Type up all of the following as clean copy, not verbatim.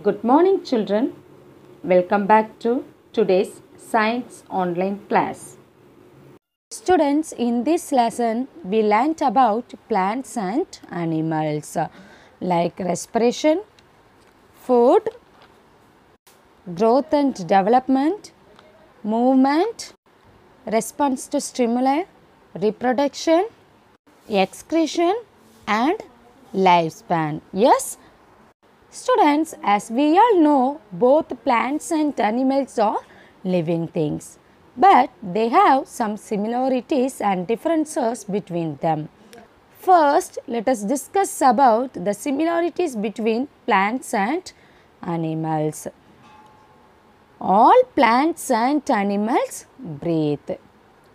Good morning, children. Welcome back to today's science online class. Students, in this lesson, we learnt about plants and animals like respiration, food, growth and development, movement, response to stimuli, reproduction, excretion, and lifespan. Yes, students, as we all know, both plants and animals are living things, but they have some similarities and differences between them. First, let us discuss about the similarities between plants and animals. All plants and animals breathe.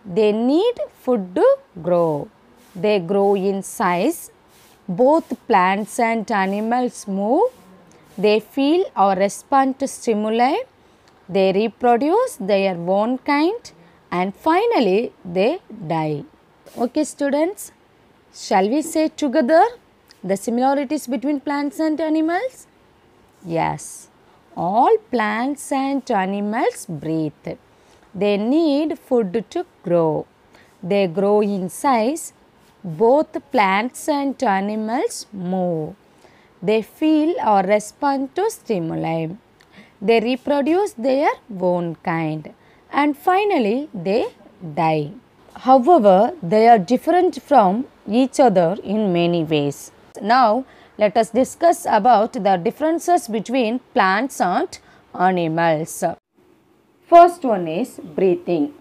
They need food to grow. They grow in size. Both plants and animals move. They feel or respond to stimuli. They reproduce their own kind, and finally they die. Okay, students, shall we say together the similarities between plants and animals? Yes, all plants and animals breathe. They need food to grow. They grow in size. Both plants and animals move. They feel or respond to stimuli. They reproduce their own kind. And finally, they die. However, they are different from each other in many ways. Now, let us discuss about the differences between plants and animals. First one is breathing.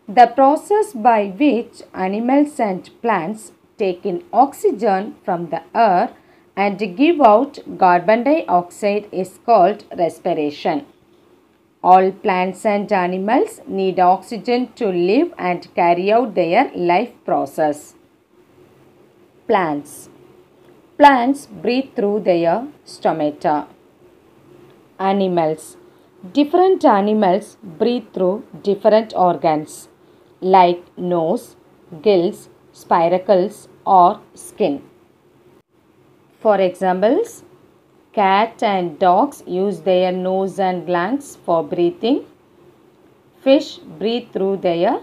The process by which animals and plants take in oxygen from the air and give out carbon dioxide is called respiration. All plants and animals need oxygen to live and carry out their life process. Plants. Plants breathe through their stomata. Animals. Different animals breathe through different organs like nose, gills, spiracles or skin. For examples, cat and dogs use their nose and glands for breathing. Fish breathe through their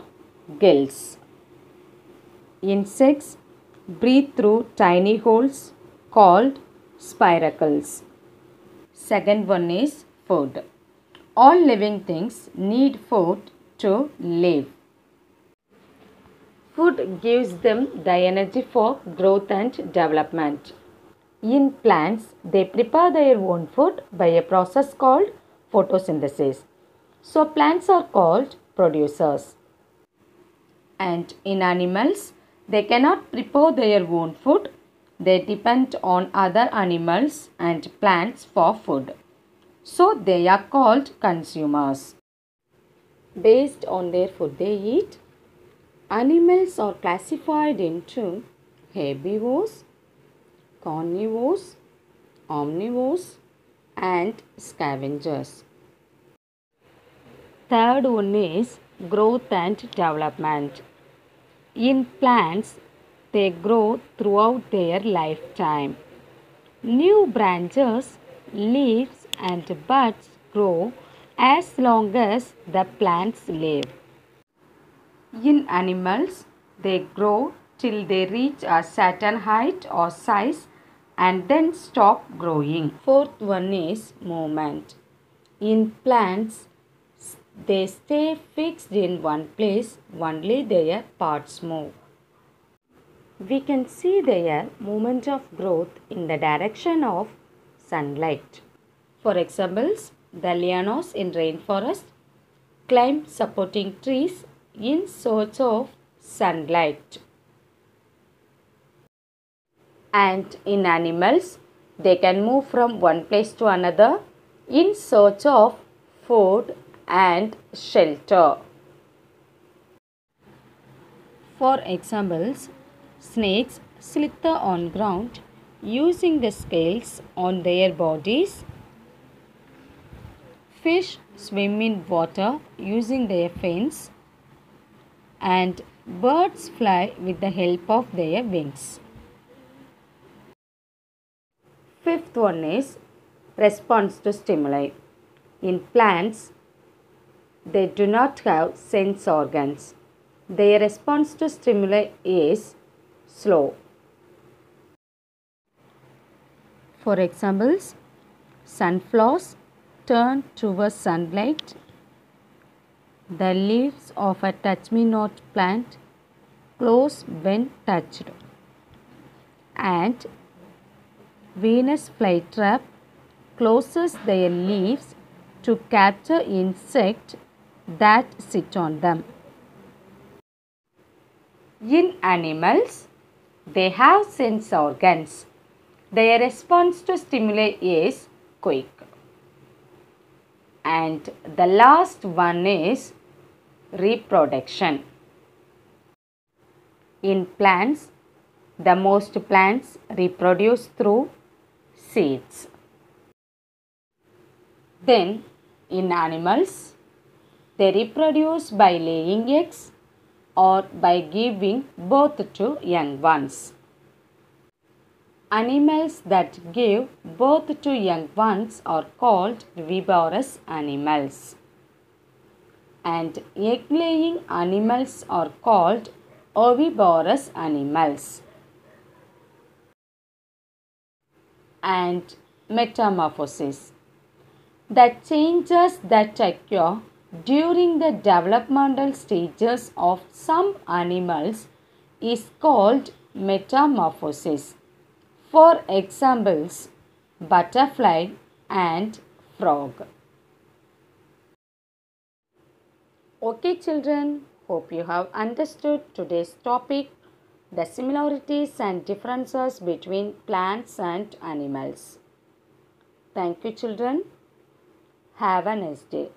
gills. Insects breathe through tiny holes called spiracles. Second one is food. All living things need food to live. Food gives them the energy for growth and development. In plants, they prepare their own food by a process called photosynthesis. So, plants are called producers. And in animals, they cannot prepare their own food. They depend on other animals and plants for food. So, they are called consumers. Based on their food they eat, animals are classified into herbivores, carnivores, omnivores, and scavengers. Third one is growth and development. In plants, they grow throughout their lifetime. New branches, leaves, and buds grow as long as the plants live. In animals, they grow till they reach a certain height or size and then stop growing. Fourth one is movement. In plants, they stay fixed in one place, only their parts move. We can see their movement of growth in the direction of sunlight. For examples, the lianas in rainforest climb supporting trees in search of sunlight. And in animals, they can move from one place to another in search of food and shelter. For examples, snakes slither on ground using the scales on their bodies. Fish swim in water using their fins. And birds fly with the help of their wings. Fifth one is responds to stimuli. In plants, they do not have sense organs. Their response to stimuli is slow. For examples, sunflowers turn towards sunlight. The leaves of a touch-me-not plant close when touched. And Venus flytrap closes their leaves to capture insects that sit on them. In animals, they have sense organs. Their response to stimuli is quick. And the last one is reproduction. In plants, the most plants reproduce through seeds. Then, in animals, they reproduce by laying eggs or by giving birth to young ones. Animals that give birth to young ones are called viviparous animals. And egg-laying animals are called oviparous animals. And metamorphosis. The changes that occur during the developmental stages of some animals is called metamorphosis. For examples, butterfly and frog. Okay children, hope you have understood today's topic, the similarities and differences between plants and animals. Thank you children. Have a nice day.